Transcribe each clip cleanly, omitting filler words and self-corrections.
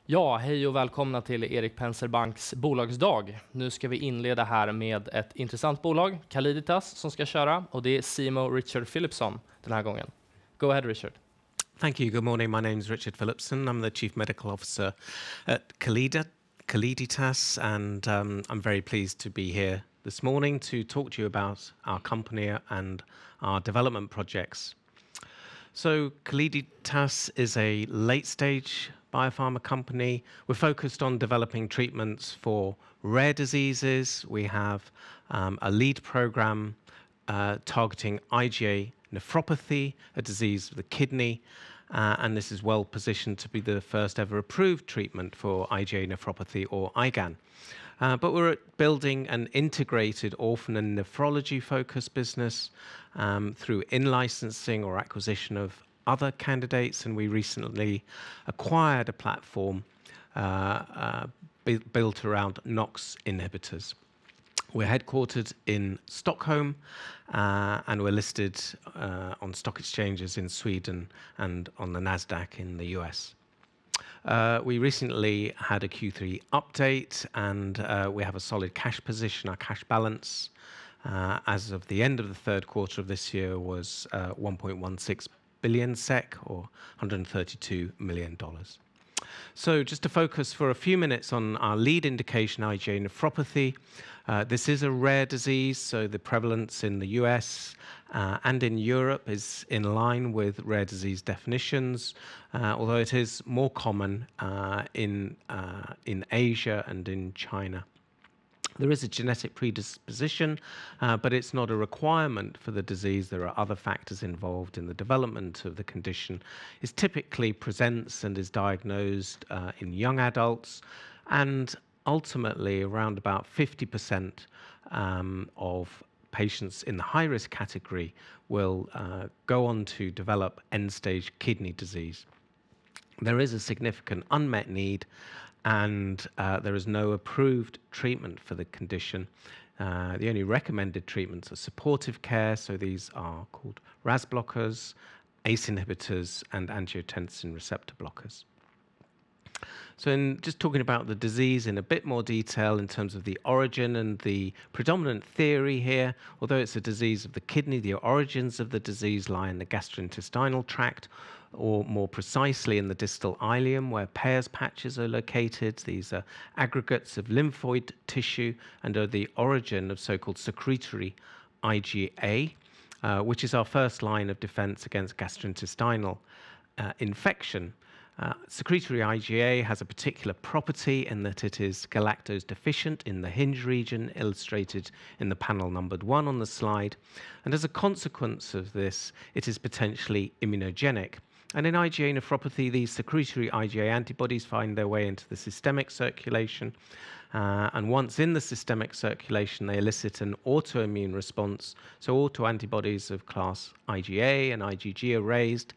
Ja, hej och välkomna till Erik Penser Banks Bolagsdag. Nu ska vi inleda här med ett intressant bolag, Calliditas, som ska köra. Och det är CMO Richard Philipson den här gången. Go ahead, Richard. Thank you. Good morning. My name is Richard Phillipson. I'm the Chief Medical Officer at Calliditas, and I'm very pleased to be here this morning to talk to you about our company and our development projects. So Calliditas is a late-stage biopharma company. We're focused on developing treatments for rare diseases. We have a lead program targeting IgA nephropathy, a disease of the kidney, and this is well positioned to be the first ever approved treatment for IgA nephropathy, or IgAN. But we're building an integrated orphan and nephrology-focused business through in-licensing or acquisition of other candidates, and we recently acquired a platform built around NOX inhibitors. We're headquartered in Stockholm, and we're listed on stock exchanges in Sweden and on the Nasdaq in the US. We recently had a Q3 update, and we have a solid cash position. Our cash balance as of the end of the third quarter of this year was 1.16 billion SEK, or $132 million. So just to focus for a few minutes on our lead indication, IgA nephropathy. This is a rare disease, so the prevalence in the US and in Europe is in line with rare disease definitions, although it is more common in Asia and in China. There is a genetic predisposition, but it's not a requirement for the disease. There are other factors involved in the development of the condition. It typically presents and is diagnosed in young adults, and ultimately around about 50% of patients in the high-risk category will go on to develop end-stage kidney disease. There is a significant unmet need, and there is no approved treatment for the condition. The only recommended treatments are supportive care, so these are called RAS blockers, ACE inhibitors, and angiotensin receptor blockers. So in just talking about the disease in a bit more detail in terms of the origin and the predominant theory here, although it's a disease of the kidney, the origins of the disease lie in the gastrointestinal tract, or more precisely in the distal ileum, where Peyer's patches are located. These are aggregates of lymphoid tissue and are the origin of so-called secretory IgA, which is our first line of defense against gastrointestinal infection. Secretory IgA has a particular property in that it is galactose deficient in the hinge region, illustrated in the panel numbered 1 on the slide. And as a consequence of this, it is potentially immunogenic. And in IgA nephropathy, these secretory IgA antibodies find their way into the systemic circulation. And once in the systemic circulation, they elicit an autoimmune response. So autoantibodies of class IgA and IgG are raised.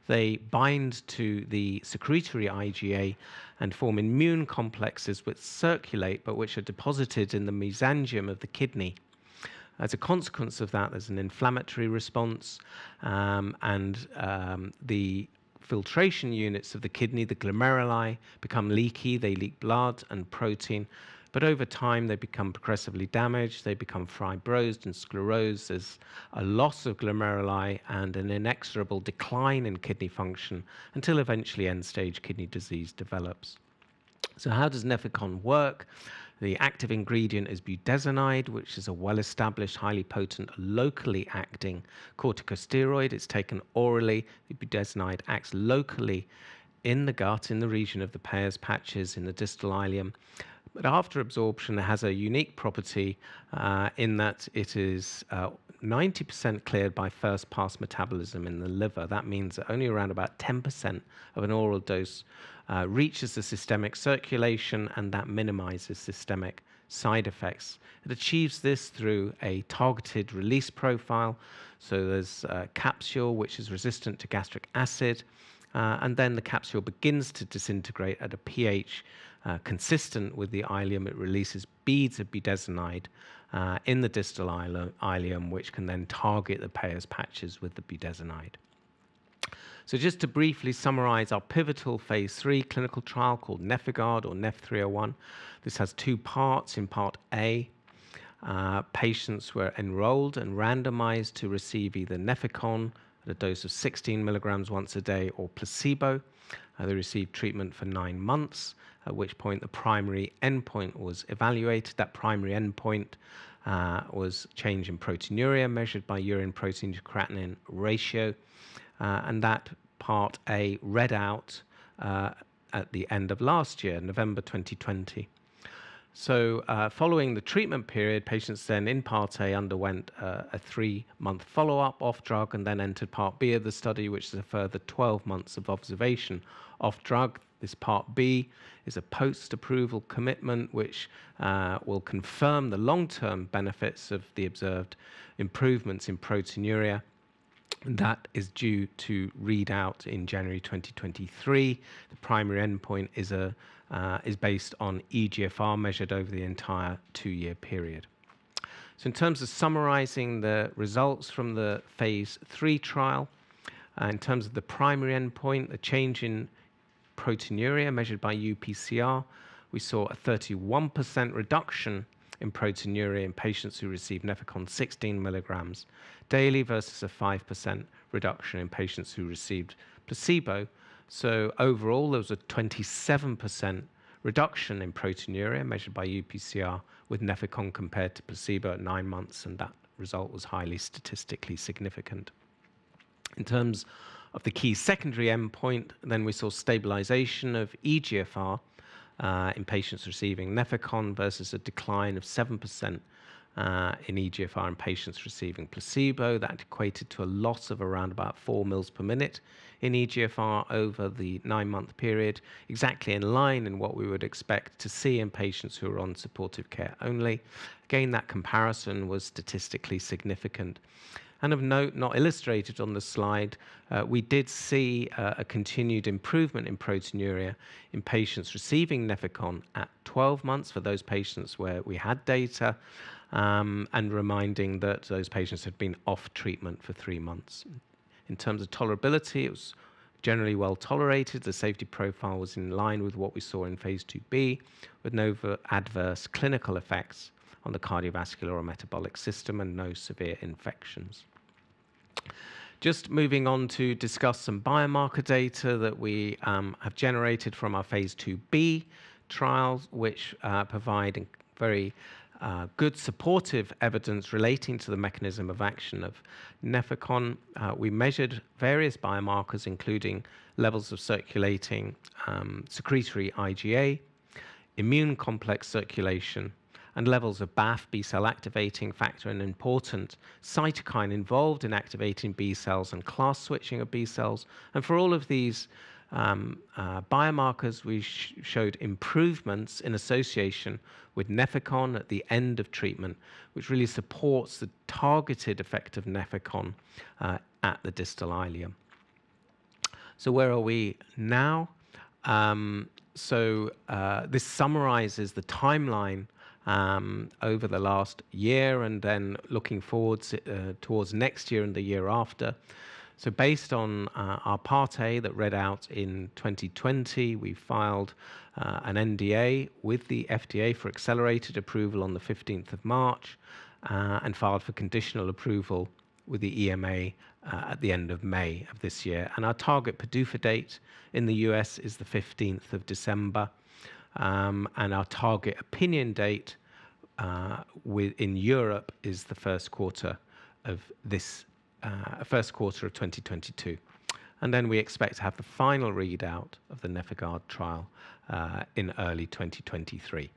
They bind to the secretory IgA and form immune complexes which circulate, but which are deposited in the mesangium of the kidney. As a consequence of that, there's an inflammatory response, and the filtration units of the kidney, the glomeruli, become leaky. They leak blood and protein. But over time, they become progressively damaged. They become fibrosed and sclerosed. There's a loss of glomeruli and an inexorable decline in kidney function until eventually end-stage kidney disease develops. So how does Nephicon work? The active ingredient is budesonide, which is a well-established, highly potent, locally acting corticosteroid. It's taken orally. The budesonide acts locally in the gut, in the region of the Peyer's patches, in the distal ileum. But after absorption, it has a unique property in that it is 90% cleared by first-pass metabolism in the liver. That means that only around about 10% of an oral dose reaches the systemic circulation, and that minimizes systemic side effects. It achieves this through a targeted release profile. So there's a capsule which is resistant to gastric acid, and then the capsule begins to disintegrate at a pH consistent with the ileum. It releases beads of budesonide in the distal ileum, which can then target the Peyer's patches with the budesonide. So just to briefly summarize our pivotal phase 3 clinical trial called Nephicon or NEPH-301. This has 2 parts. In part A, patients were enrolled and randomized to receive either Nephicon at a dose of 16 milligrams once a day or placebo. They received treatment for 9 months, at which point the primary endpoint was evaluated. That primary endpoint was change in proteinuria measured by urine protein to creatinine ratio, and that part A read out at the end of last year, November 2020. So following the treatment period, patients then in Part A underwent a 3-month follow-up off drug and then entered Part B of the study, which is a further 12 months of observation off drug. This Part B is a post-approval commitment which will confirm the long-term benefits of the observed improvements in proteinuria. That is due to read out in January 2023. The primary endpoint is based on eGFR measured over the entire 2-year period. So in terms of summarizing the results from the phase 3 trial, in terms of the primary endpoint, the change in proteinuria measured by UPCR, we saw a 31% reduction in proteinuria in patients who received Nephicon 16 milligrams daily versus a 5% reduction in patients who received placebo. So overall, there was a 27% reduction in proteinuria measured by UPCR with Nephicon compared to placebo at 9 months, and that result was highly statistically significant. In terms of the key secondary endpoint, then we saw stabilization of eGFR in patients receiving Nephicon versus a decline of 7% in eGFR in patients receiving placebo. That equated to a loss of around about 4 mils per minute in eGFR over the 9-month period, exactly in line in what we would expect to see in patients who are on supportive care only. Again, that comparison was statistically significant. And of note, not illustrated on the slide, we did see a continued improvement in proteinuria in patients receiving Nephicon at 12 months for those patients where we had data, and reminding that those patients had been off treatment for 3 months. In terms of tolerability, it was generally well tolerated. The safety profile was in line with what we saw in phase 2b, with no adverse clinical effects on the cardiovascular or metabolic system and no severe infections. Just moving on to discuss some biomarker data that we have generated from our phase 2b trials, which provide very good supportive evidence relating to the mechanism of action of Nephicon. We measured various biomarkers, including levels of circulating secretory IgA, immune complex circulation, and levels of BAFF, B-cell activating factor, an important cytokine involved in activating B cells and class switching of B cells. And for all of these biomarkers, we showed improvements in association with Nephicon at the end of treatment, which really supports the targeted effect of Nephicon at the distal ileum. So where are we now? This summarizes the timeline over the last year and then looking forward towards next year and the year after. So based on our Part A that read out in 2020, we filed an NDA with the FDA for accelerated approval on the 15th of March and filed for conditional approval with the EMA at the end of May of this year. And our target PDUFA date in the US is the 15th of December. And our target opinion date in Europe is the first quarter of 2022. And then we expect to have the final readout of the Nephicon trial in early 2023.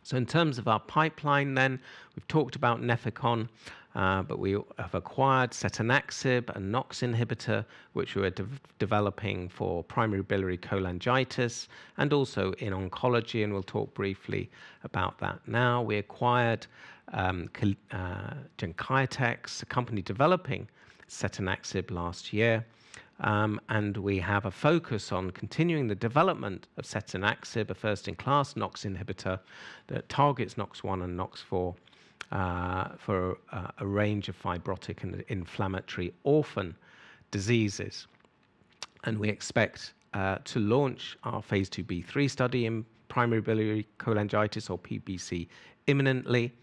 So in terms of our pipeline then, we've talked about Nephicon, but we have acquired setanaxib, a NOX inhibitor, which we're developing for primary biliary cholangitis and also in oncology, and we'll talk briefly about that now. We acquired Cholangitis, a company developing setanaxib last year, and we have a focus on continuing the development of setanaxib, a first-in-class NOX inhibitor that targets NOX1 and NOX4 for a range of fibrotic and inflammatory orphan diseases. and we expect to launch our phase 2b/3 study in primary biliary cholangitis, or PBC, imminently,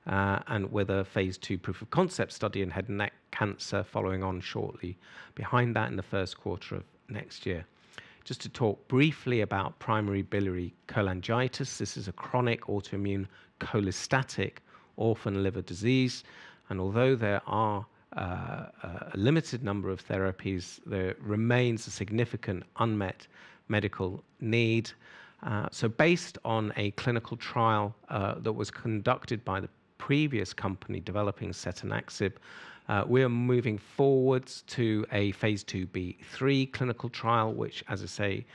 and with a phase 2 proof of concept study in head and neck cancer following on shortly behind that in the first quarter of next year. Just to talk briefly about primary biliary cholangitis, this is a chronic autoimmune cholestatic orphan liver disease, and although there are a limited number of therapies, there remains a significant unmet medical need. So based on a clinical trial that was conducted by the previous company developing setanaxib, we are moving forwards to a phase 2b/3 clinical trial, which, as I say,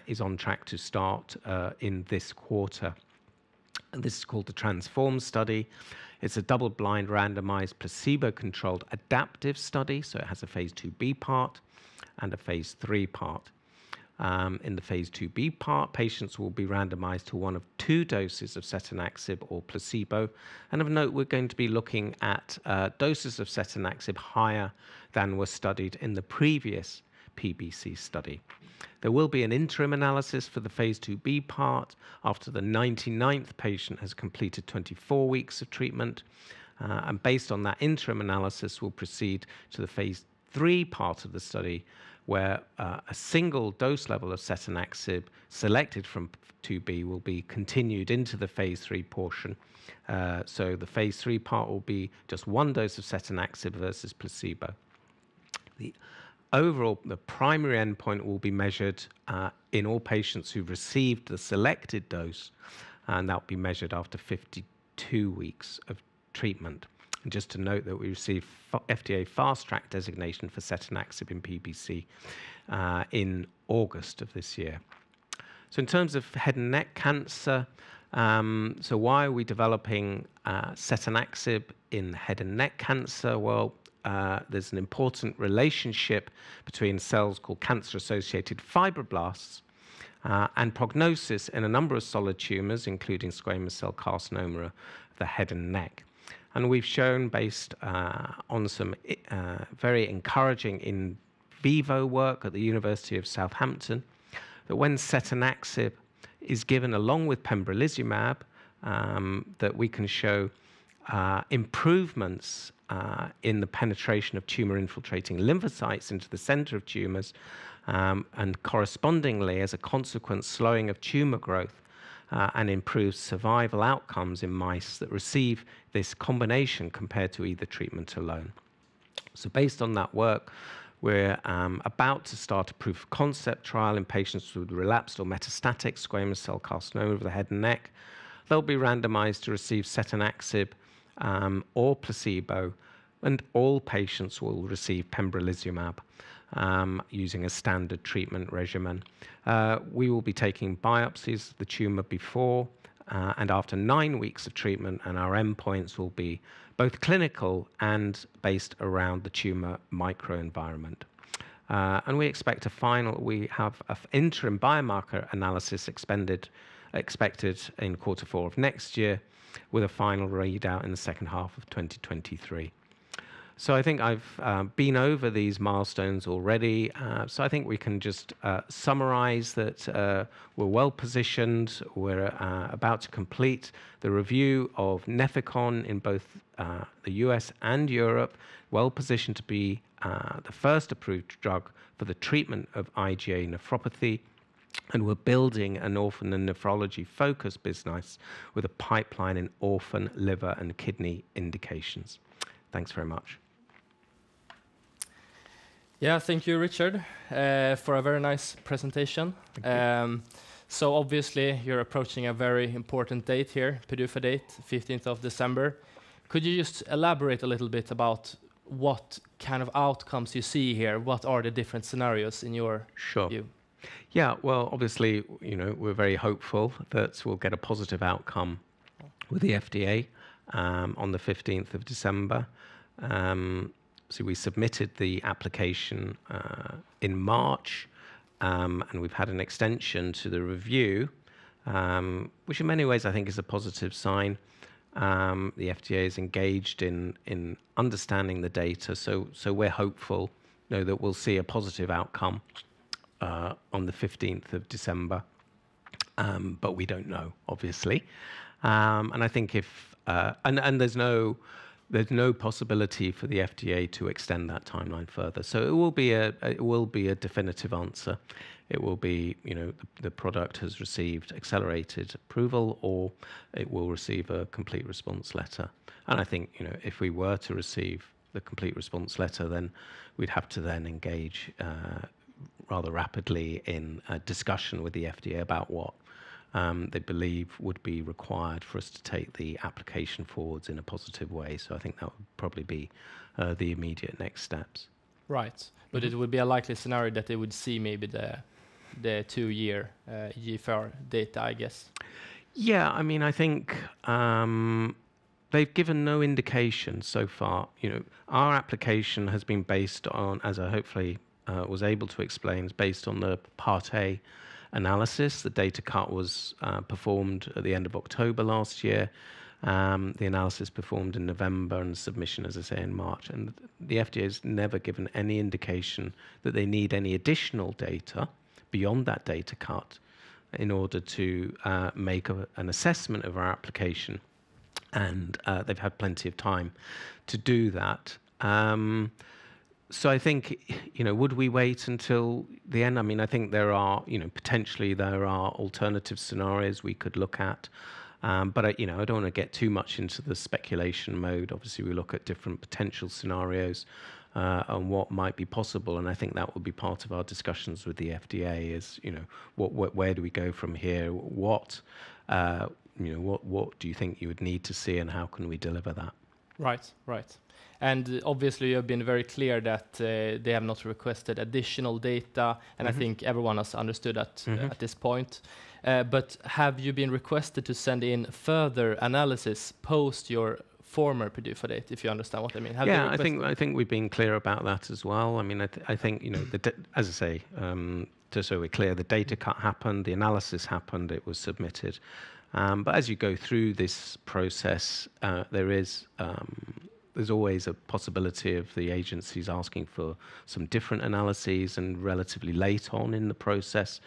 is on track to start in this quarter. And this is called the Transform study. It's a double-blind, randomized, placebo-controlled adaptive study, so it has a phase 2b part and a phase 3 part. In the phase 2b part, patients will be randomized to one of 2 doses of setanaxib or placebo. And of note, we're going to be looking at doses of setanaxib higher than were studied in the previous PBC study. There will be an interim analysis for the phase 2b part after the 99th patient has completed 24 weeks of treatment. And based on that interim analysis, we'll proceed to the phase 3 part of the study, where a single dose level of setanaxib selected from 2b will be continued into the phase 3 portion. So the phase 3 part will be just 1 dose of setanaxib versus placebo. The primary endpoint will be measured in all patients who've received the selected dose, and that will be measured after 52 weeks of treatment. And just to note that we received FDA Fast Track designation for setanaxib in PBC in August of this year. So in terms of head and neck cancer, so why are we developing setanaxib in head and neck cancer? Well, there's an important relationship between cells called cancer-associated fibroblasts and prognosis in a number of solid tumors, including squamous cell carcinoma of the head and neck. And we've shown, based on some very encouraging in vivo work at the University of Southampton, that when setanaxib is given along with pembrolizumab, that we can show improvements in the penetration of tumor-infiltrating lymphocytes into the center of tumors, and correspondingly, as a consequence, slowing of tumor growth and improved survival outcomes in mice that receive this combination compared to either treatment alone. So based on that work, we're about to start a proof of concept trial in patients with relapsed or metastatic squamous cell carcinoma of the head and neck. They'll be randomized to receive setanaxib or placebo, and all patients will receive pembrolizumab using a standard treatment regimen. We will be taking biopsies of the tumor before and after 9 weeks of treatment, and our endpoints will be both clinical and based around the tumor microenvironment. And we expect we have an interim biomarker analysis expected in Q4 of next year, with a final readout in the second half of 2023. So I think I've been over these milestones already. So I think we can just summarize that we're well positioned. We're about to complete the review of Nephicon in both the US and Europe, well positioned to be the first approved drug for the treatment of IgA nephropathy. And we're building an orphan and nephrology-focused business with a pipeline in orphan, liver, and kidney indications. Thanks very much. Yeah, thank you, Richard, for a very nice presentation. So obviously, you're approaching a very important date here, PDUFA date, 15th of December. Could you just elaborate a little bit about what kind of outcomes you see here? What are the different scenarios in your view? Yeah, well, obviously, we're very hopeful that we'll get a positive outcome with the FDA on the 15th of December. So we submitted the application in March, and we've had an extension to the review, which in many ways I think is a positive sign. The FDA is engaged in understanding the data, so we're hopeful know that we'll see a positive outcome on the 15th of December, but we don't know, obviously. And I think if and there's no possibility for the FDA to extend that timeline further. So it will be a definitive answer. It will be, the product has received accelerated approval, or it will receive a complete response letter. And I think, if we were to receive the complete response letter, then we'd have to then engage rather rapidly in a discussion with the FDA about what they believe would be required for us to take the application forwards in a positive way. So I think that would probably be the immediate next steps. Right, but it would be a likely scenario that they would see maybe the 2-year GFR data, I guess. Yeah, I mean, I think they've given no indication so far. Our application has been based on, as I hopefully was able to explain, is based on the Part A analysis. The data cut was performed at the end of October last year. The analysis performed in November, and submission, as I say, in March. And the FDA has never given any indication that they need any additional data beyond that data cut in order to make an assessment of our application. And they've had plenty of time to do that. So I think, would we wait until the end? I mean, I think there are, potentially there are alternative scenarios we could look at. But I don't want to get too much into the speculation mode. Obviously, we look at different potential scenarios and what might be possible. And I think that would be part of our discussions with the FDA is, where do we go from here? What do you think you would need to see, and how can we deliver that? Right. And obviously, you have been very clear that they have not requested additional data, and I think everyone has understood that at this point. But have you been requested to send in further analysis post your former PDUFA date, if you understand what I mean? I think we've been clear about that as well. I mean, I think as I say, just so we're clear, the data cut happened, the analysis happened, it was submitted. But as you go through this process, there's always a possibility of the agencies asking for some different analyses, and relatively late on in the process,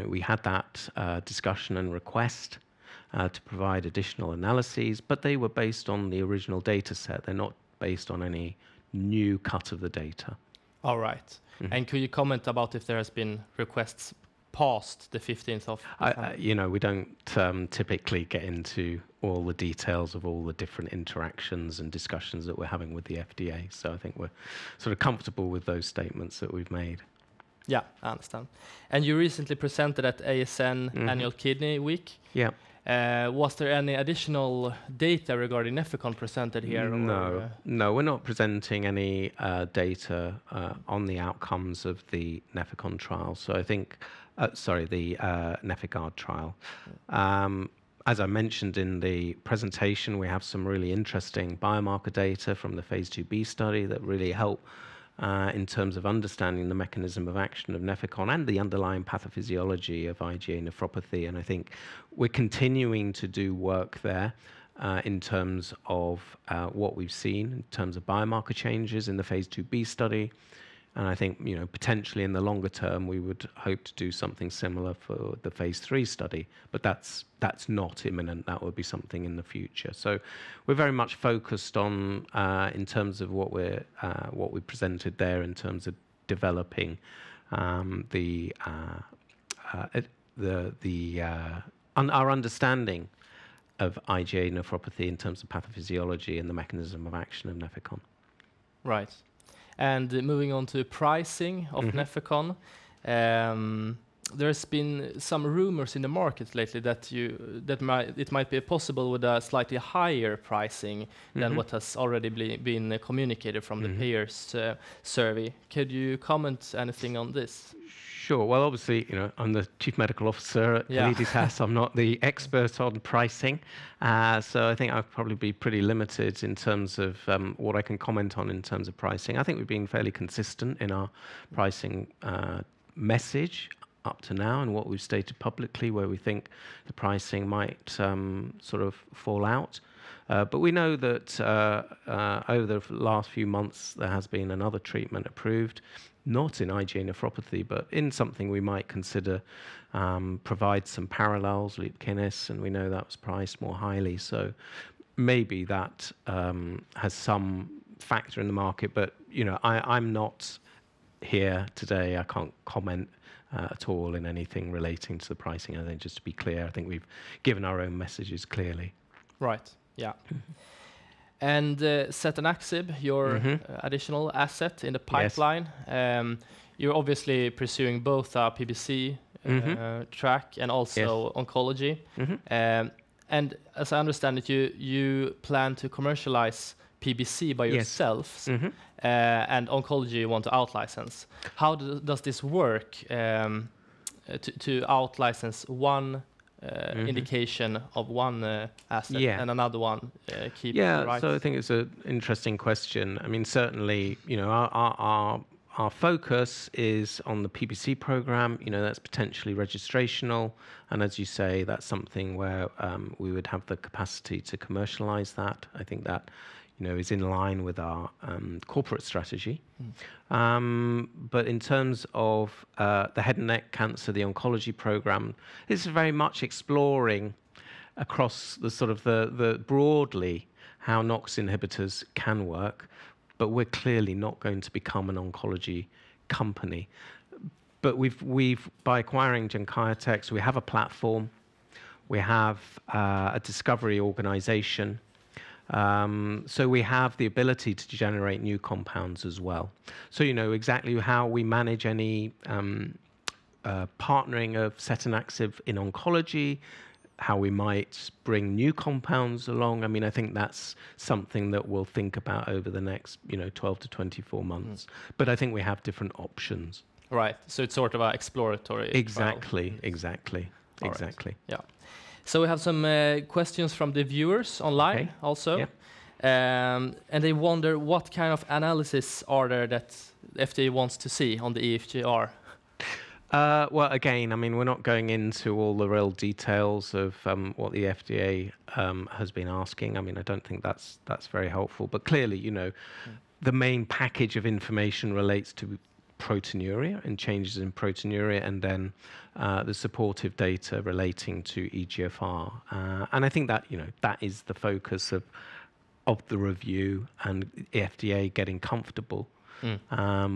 we had that discussion and request to provide additional analyses, but they were based on the original data set. They're not based on any new cut of the data. All right. And could you comment about if there has been requests past the 15th of December? We don't typically get into all the details of all the different interactions and discussions that we're having with the FDA. So I think we're sort of comfortable with those statements that we've made. Yeah, I understand. And you recently presented at ASN Annual Kidney Week. Yeah. Was there any additional data regarding Nephicon presented here? No, we're not presenting any data on the outcomes of the Nephicon trial. So I think, the NefIgArd trial. As I mentioned in the presentation, we have some really interesting biomarker data from the phase 2b study that really help in terms of understanding the mechanism of action of Nephicon and the underlying pathophysiology of IgA nephropathy. And I think we're continuing to do work there in terms of what we've seen in terms of biomarker changes in the phase 2b study. And I think, potentially in the longer term, we would hope to do something similar for the phase 3 study, but that's not imminent. That would be something in the future. So we're very much focused on, in terms of what we presented there, in terms of developing our understanding of IgA nephropathy in terms of pathophysiology and the mechanism of action of Nephicon. Right. And moving on to pricing of Nephicon, there's been some rumors in the market lately that it might be possible with a slightly higher pricing than what has already been communicated from the payers survey. Could you comment anything on this? Sure. Well, obviously, I'm the Chief Medical Officer at Calliditas. I'm not the expert on pricing. So I think I'll probably be pretty limited in terms of what I can comment on in terms of pricing. I think we've been fairly consistent in our pricing message up to now and what we've stated publicly, where we think the pricing might sort of fall out. But we know that over the last few months there has been another treatment approved, not in IgA nephropathy, but in something we might consider provide some parallels, Lupkynis, and we know that was priced more highly. So maybe that has some factor in the market. But I'm not here today. I can't comment at all in anything relating to the pricing. I think just to be clear, I think we've given our own messages clearly. Right. Yeah. And setanaxib, your additional asset in the pipeline. Yes. You're obviously pursuing both PBC track and also oncology. And as I understand it, you plan to commercialize PBC by yourselves, and oncology you want to out-license. How does this work to out-license one indication of one asset and another one keep the rights? So I think it's an interesting question. I mean, certainly, our focus is on the PBC program. That's potentially registrational, and as you say, that's something where we would have the capacity to commercialize that. I think that is in line with our corporate strategy. But in terms of the head and neck cancer, the oncology program is very much exploring across the sort of the broadly how NOX inhibitors can work, but we're clearly not going to become an oncology company. But we've by acquiring Cholangitis, we have a platform, we have a discovery organization. So we have the ability to generate new compounds as well. So exactly how we manage any partnering of setanaxib in oncology, how we might bring new compounds along. I mean, I think that's something that we'll think about over the next 12 to 24 months. But I think we have different options. Right. So it's sort of an exploratory. Exactly. All exactly. Right. Yeah. So we have some questions from the viewers online also. Yeah. And they wonder what kind of analysis are there that FDA wants to see on the EFGR? Well, again, I mean, we're not going into all the real details of what the FDA has been asking. I mean, I don't think that's very helpful. But clearly, the main package of information relates to proteinuria and changes in proteinuria, and then the supportive data relating to EGFR. And I think that that is the focus of the review, and the FDA getting comfortable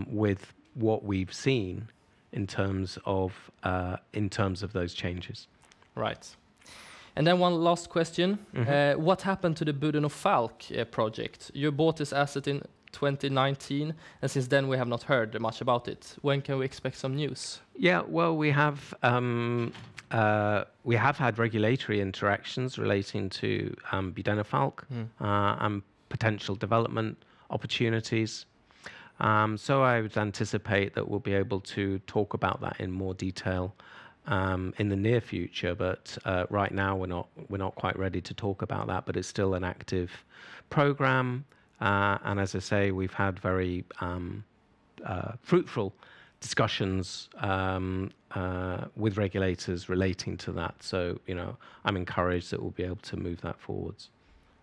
with what we've seen in terms of those changes. Right. And then one last question: what happened to the Budenholm-Falk project? You bought this asset in 2019, and since then we have not heard much about it. When can we expect some news? Yeah, well, we have had regulatory interactions relating to Budenholm-Falk and potential development opportunities. So I would anticipate that we'll be able to talk about that in more detail in the near future. But right now we're not quite ready to talk about that. But it's still an active program. And as I say, we've had very fruitful discussions with regulators relating to that. So, I'm encouraged that we'll be able to move that forwards.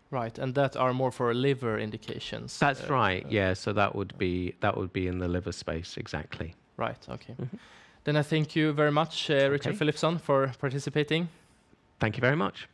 Right, and that are more for liver indications. That's right. Yeah, so that would be in the liver space, exactly. Right. Okay. Then I thank you very much, Richard Phillipson, for participating. Thank you very much.